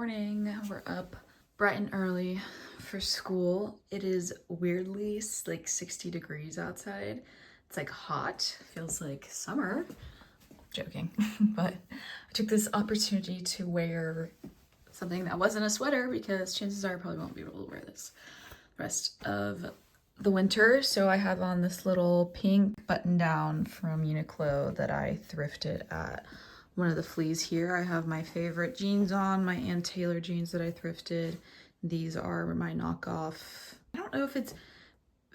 morning. We're up bright and early for school. It is weirdly like 60 degrees outside. It's like hot, feels like summer. Joking, but I took this opportunity to wear something that wasn't a sweater because chances are I probably won't be able to wear this the rest of the winter. So I have on this little pink button down from Uniqlo that I thrifted at one of the fleas here. I have my favorite jeans on, my Ann Taylor jeans that I thrifted. These are my knockoff. I don't know if it's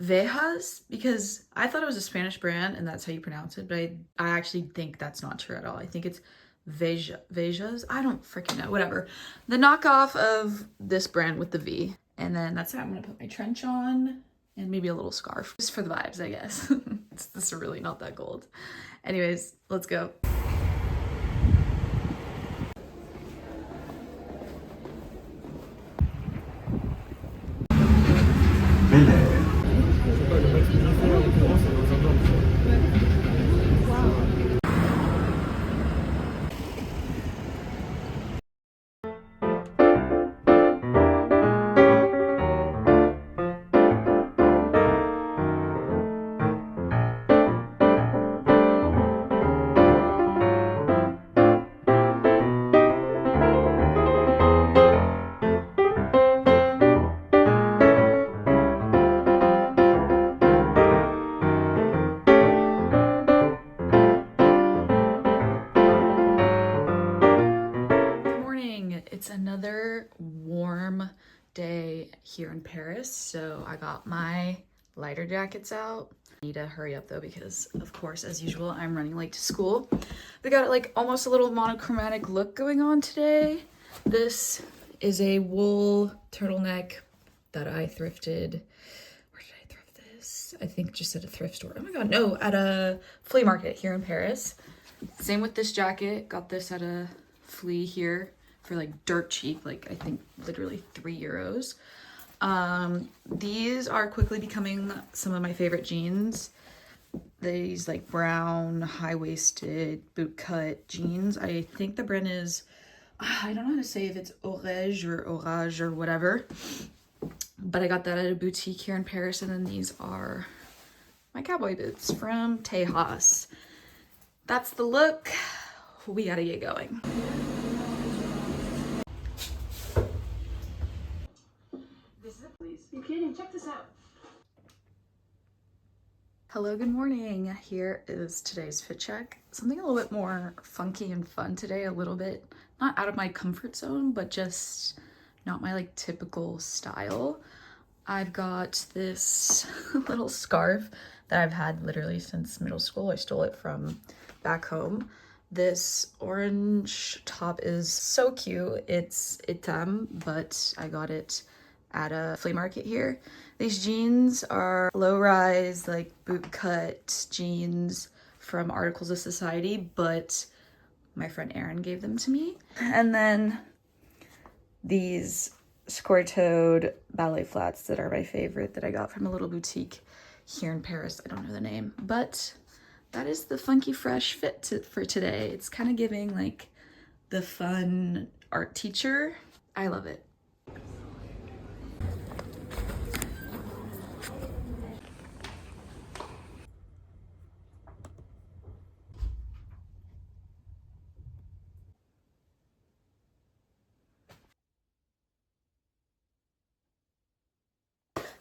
Vejas because I thought it was a Spanish brand and that's how you pronounce it, but I actually think that's not true at all. I think it's Vejas. I don't freaking know, whatever. The knockoff of this brand with the V. And then that's how I'm gonna put my trench on and maybe a little scarf just for the vibes, I guess. This is really not that cold. Anyways, let's go. It's another warm day here in Paris, so I got my lighter jackets out. I need to hurry up though because, of course, as usual, I'm running late to school. We got like almost a little monochromatic look going on today. This is a wool turtleneck that I thrifted. Where did I thrift this? I think just at a thrift store. Oh my god, no, at a flea market here in Paris. Same with this jacket. Got this at a flea here for like dirt cheap, like I think literally €3. These are quickly becoming some of my favorite jeans. These like brown high-waisted boot cut jeans. I think the brand is, I don't know how to say if it's Orage or whatever, but I got that at a boutique here in Paris. And then these are my cowboy boots from Tejas. That's the look. We gotta get going. Check this out. Hello, good morning. Here is today's fit check. Something a little bit more funky and fun today, a little bit not out of my comfort zone, but just not my like typical style. I've got this little scarf that I've had literally since middle school. I stole it from back home. This orange top is so cute. It's itam, but I got it at a flea market here. These jeans are low-rise, like boot-cut jeans from Articles of Society, but my friend Erin gave them to me. And then these square-toed ballet flats that are my favorite that I got from a little boutique here in Paris. I don't know the name, but that is the funky fresh fit for today. It's kind of giving like the fun art teacher. I love it.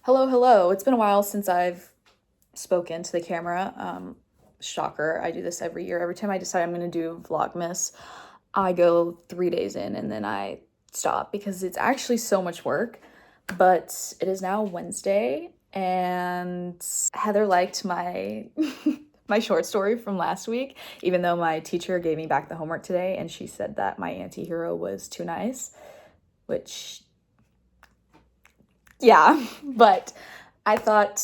Hello. It's been a while since I've spoken to the camera. Shocker, I do this every year. Every time I decide I'm gonna do vlogmas, I go 3 days in and then I stop because it's actually so much work. But it is now Wednesday and Heather liked my my short story from last week, even though my teacher gave me back the homework today and she said that my anti-hero was too nice, which yeah, but I thought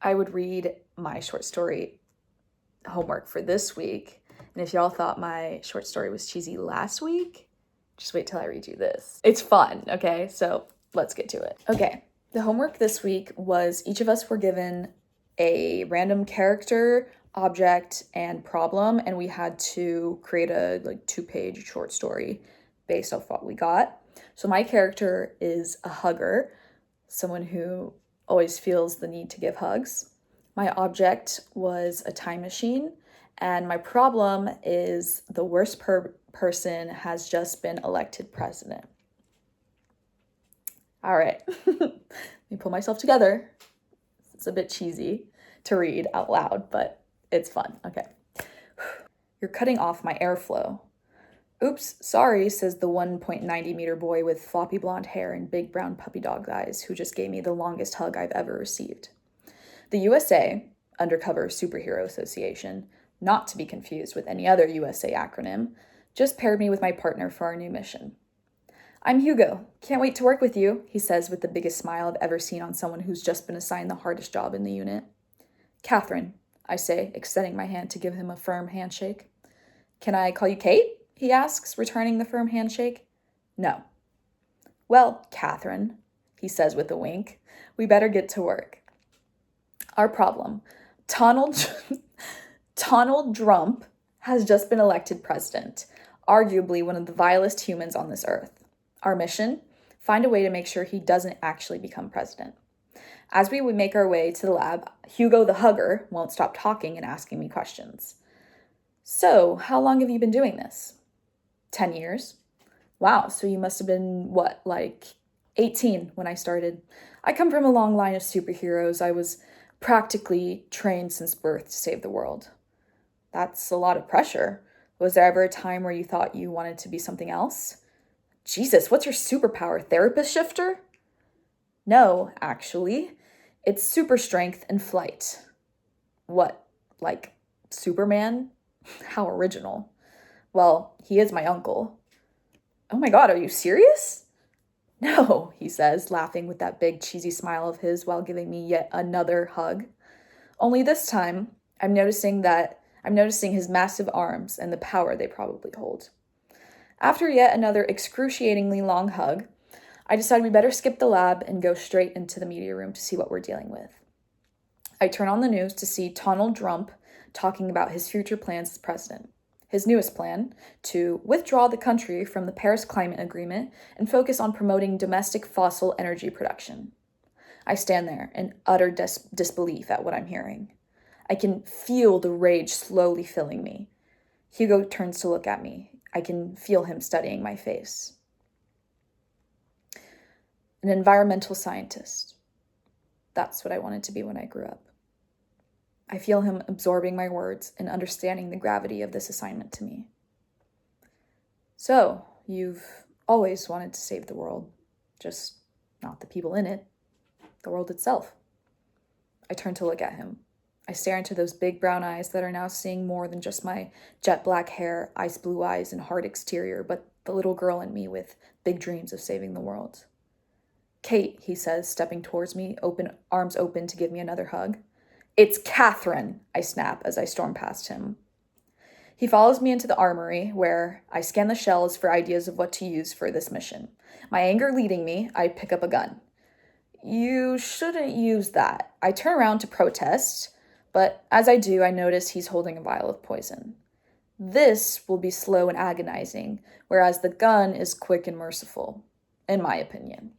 I would read my short story homework for this week. And if y'all thought my short story was cheesy last week, just wait till I read you this. It's fun, okay? So let's get to it. Okay, the homework this week was each of us were given a random character, object, and problem, and we had to create a like 2-page short story based off what we got. So my character is a hugger, someone who always feels the need to give hugs. My object was a time machine, and my problem is the worst person has just been elected president. All right, let me pull myself together. It's a bit cheesy to read out loud, but it's fun. Okay. You're cutting off my airflow. Oops, sorry, says the 1.90 meter boy with floppy blonde hair and big brown puppy dog eyes who just gave me the longest hug I've ever received. The USA, Undercover Superhero Association, not to be confused with any other USA acronym, just paired me with my partner for our new mission. I'm Hugo. Can't wait to work with you, he says with the biggest smile I've ever seen on someone who's just been assigned the hardest job in the unit. Catherine, I say, extending my hand to give him a firm handshake. Can I call you Kate? He asks, returning the firm handshake. No. Well, Catherine, he says with a wink, we better get to work. Our problem. Donald Trump has just been elected president, arguably one of the vilest humans on this earth. Our mission? Find a way to make sure he doesn't actually become president. As we would make our way to the lab, Hugo the hugger won't stop talking and asking me questions. So, how long have you been doing this? 10 years. Wow, so you must have been, 18 when I started. I come from a long line of superheroes. I was practically trained since birth to save the world. That's a lot of pressure. Was there ever a time where you thought you wanted to be something else? Jesus, what's your superpower, therapist shifter? No, actually. It's super strength and flight. What, like Superman? How original. Well, he is my uncle. Oh my God, are you serious? No, he says, laughing with that big cheesy smile of his while giving me yet another hug. Only this time, I'm noticing his massive arms and the power they probably hold. After yet another excruciatingly long hug, I decide we better skip the lab and go straight into the media room to see what we're dealing with. I turn on the news to see Donald Trump talking about his future plans as president. His newest plan, to withdraw the country from the Paris Climate Agreement and focus on promoting domestic fossil energy production. I stand there in utter disbelief at what I'm hearing. I can feel the rage slowly filling me. Hugo turns to look at me. I can feel him studying my face. An environmental scientist. That's what I wanted to be when I grew up. I feel him absorbing my words and understanding the gravity of this assignment to me. So, you've always wanted to save the world, just not the people in it, the world itself. I turn to look at him. I stare into those big brown eyes that are now seeing more than just my jet black hair, ice blue eyes, and hard exterior, but the little girl in me with big dreams of saving the world. Kate, he says, stepping towards me, arms open to give me another hug. It's Catherine, I snap as I storm past him. He follows me into the armory, where I scan the shelves for ideas of what to use for this mission. My anger leading me, I pick up a gun. You shouldn't use that. I turn around to protest, but as I do, I notice he's holding a vial of poison. This will be slow and agonizing, whereas the gun is quick and merciful, in my opinion.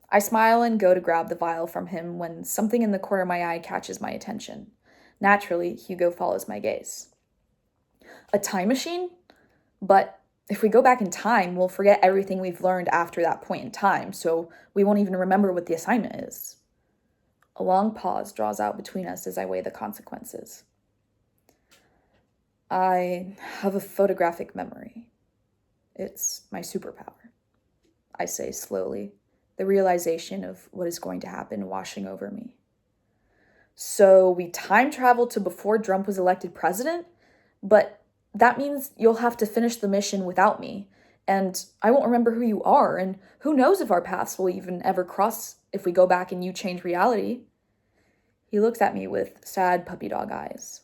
I smile and go to grab the vial from him when something in the corner of my eye catches my attention. Naturally, Hugo follows my gaze. A time machine? But if we go back in time, we'll forget everything we've learned after that point in time, so we won't even remember what the assignment is. A long pause draws out between us as I weigh the consequences. I have a photographic memory. It's my superpower, I say slowly, the realization of what is going to happen washing over me. So we time traveled to before Trump was elected president? But that means you'll have to finish the mission without me, and I won't remember who you are, and who knows if our paths will even ever cross if we go back and you change reality. He looks at me with sad puppy dog eyes,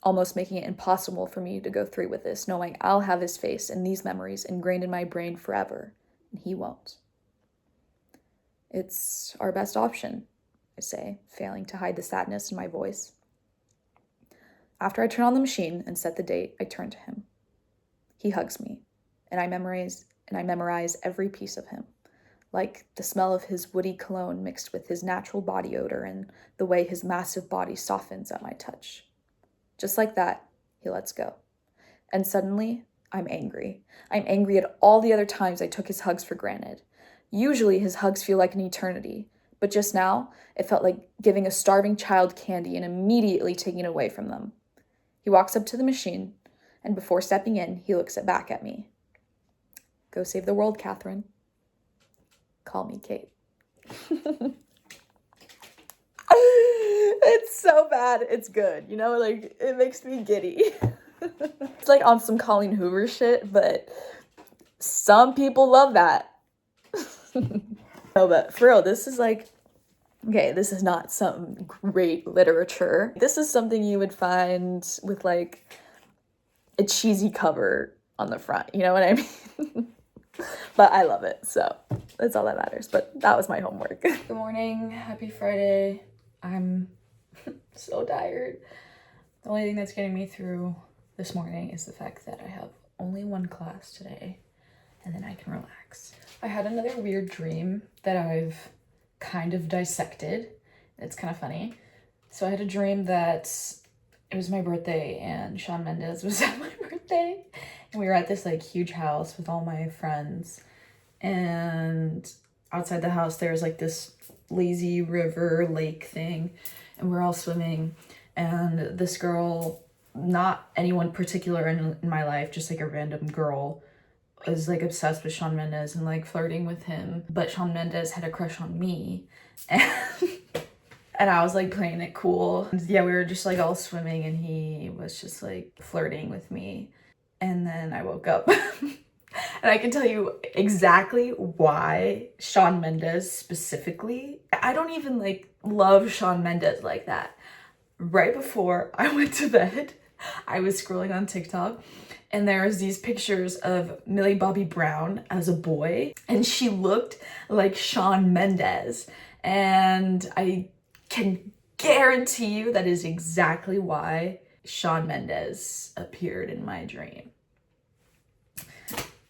almost making it impossible for me to go through with this, knowing I'll have his face and these memories ingrained in my brain forever, and he won't. It's our best option, I say, failing to hide the sadness in my voice. After I turn on the machine and set the date, I turn to him. He hugs me, and I memorize and I memorize every piece of him, like the smell of his woody cologne mixed with his natural body odor and the way his massive body softens at my touch. Just like that, he lets go. And suddenly, I'm angry. I'm angry at all the other times I took his hugs for granted. Usually his hugs feel like an eternity, but just now, it felt like giving a starving child candy and immediately taking it away from them. He walks up to the machine, and before stepping in, he looks back at me. Go save the world, Catherine. Call me Kate. It's so bad, it's good. You know, like, it makes me giddy. It's like on some Colleen Hoover shit, but some people love that. No, but for real, this is like, okay, this is not some great literature. This is something you would find with like a cheesy cover on the front, you know what I mean? But I love it, so that's all that matters. But that was my homework. Good morning, happy Friday. I'm so tired. The only thing that's getting me through this morning is the fact that I have only one class today, and then I can relax. I had another weird dream that I've kind of dissected. It's kind of funny. So I had a dream that it was my birthday and Shawn Mendes was at my birthday. And we were at this like huge house with all my friends. And outside the house, there was like this lazy river lake thing. And we're all swimming. And this girl, not anyone particular in my life, just like a random girl, was like obsessed with Shawn Mendes and like flirting with him. But Shawn Mendes had a crush on me. And I was like playing it cool. And yeah, we were just like all swimming and he was just like flirting with me. And then I woke up. And I can tell you exactly why Shawn Mendes specifically. I don't even like love Shawn Mendes like that. Right before I went to bed, I was scrolling on TikTok and there was these pictures of Millie Bobby Brown as a boy and she looked like Shawn Mendes. And I can guarantee you that is exactly why Shawn Mendes appeared in my dream.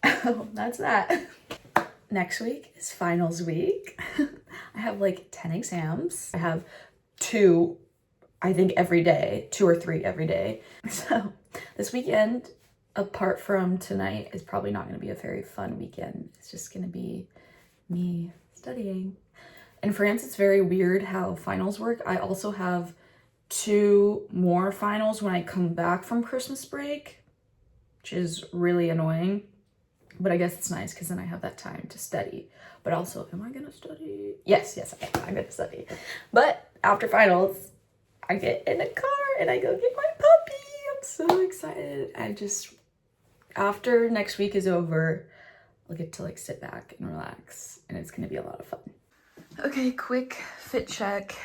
Oh, that's that. Next week is finals week. I have like 10 exams. I have 2, I think every day, 2 or 3 every day. So this weekend, apart from tonight, is probably not going to be a very fun weekend. It's just going to be me studying. In France, it's very weird how finals work. I also have 2 more finals when I come back from Christmas break, which is really annoying. But I guess it's nice because then I have that time to study. But also, am I going to study? Yes, I'm going to study. But after finals, I get in a car and I go get my puppy. I'm so excited. After next week is over, I'll get to like sit back and relax. And it's going to be a lot of fun. Okay, quick fit check.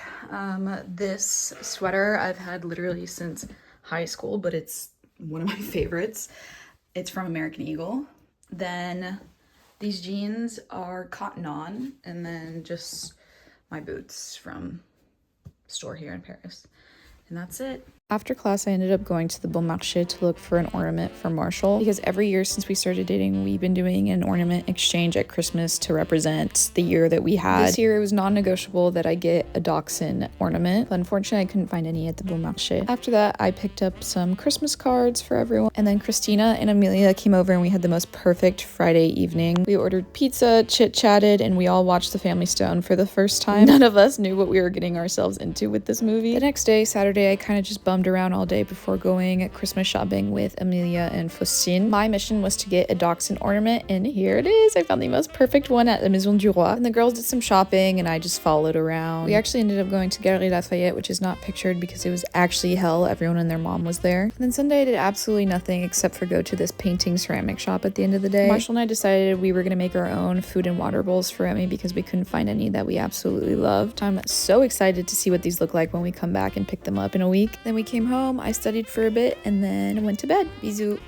This sweater I've had literally since high school, but it's one of my favorites. It's from American Eagle. Then these jeans are cotton on, and then just my boots from a store here in Paris. And that's it. After class, I ended up going to the Bon Marché to look for an ornament for Marshall, because every year since we started dating, we've been doing an ornament exchange at Christmas to represent the year that we had. This year, it was non-negotiable that I get a dachshund ornament, but unfortunately, I couldn't find any at the Bon Marché. After that, I picked up some Christmas cards for everyone, and then Christina and Amelia came over and we had the most perfect Friday evening. We ordered pizza, chit-chatted, and we all watched The Family Stone for the first time. None of us knew what we were getting ourselves into with this movie. The next day, Saturday, I kind of just bummed around all day before going Christmas shopping with Amelia and Faustine. My mission was to get a dachshund ornament, and here it is. I found the most perfect one at La Maison du Roi. And the girls did some shopping, and I just followed around. We actually ended up going to Galerie Lafayette, which is not pictured because it was actually hell. Everyone and their mom was there. And then Sunday, I did absolutely nothing except for go to this painting ceramic shop at the end of the day. Marshall and I decided we were going to make our own food and water bowls for Emmy because we couldn't find any that we absolutely loved. I'm so excited to see what these look like when we come back and pick them up in a week. Then we came home, I studied for a bit, and then went to bed. Bisous.